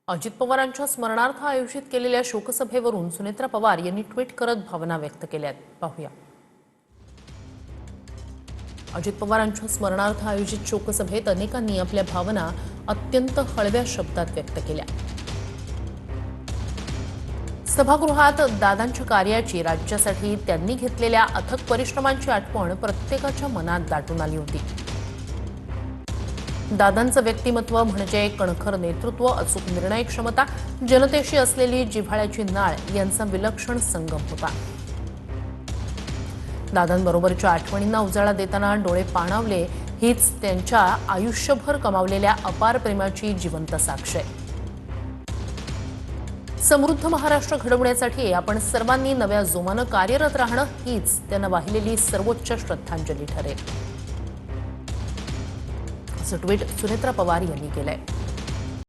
अजित पवारांच्या स्मरणार्थ आयोजित केलेल्या शोकसभेवरून सुनेत्रा पवार यांनी ट्विट करत भावना व्यक्त केल्यात. पाहूया. अजित पवारांच्या स्मरणार्थ आयोजित शोकसभेत अनेकांनी आपल्या भावना अत्यंत हळव्या शब्दात व्यक्त केल्या. सभागृहात दादांच्या कार्याची, राज्यासाठी त्यांनी घेतलेल्या अथक परिश्रमांची आठवण प्रत्येकाच्या मनात दाटून आली होती. दादांचं व्यक्तिमत्व म्हणजे कणखर नेतृत्व, अचूक निर्णय क्षमता, जनतेशी असलेली जिव्हाळ्याची नाळ यांचा विलक्षण संगम होता. दादांबरोबरच्या आठवणींना उजाळा देताना डोळे पाणावले हीच त्यांच्या आयुष्यभर कमावलेल्या अपार प्रेमाची जिवंत साक्ष आहे. समृद्ध महाराष्ट्र घडवण्यासाठी आपण सर्वांनी नव्या जोमानं कार्यरत राहणं हीच त्यांना वाहिलेली सर्वोच्च श्रद्धांजली ठरेल, असं ट्विट सुनेत्रा पवार यांनी केलंय.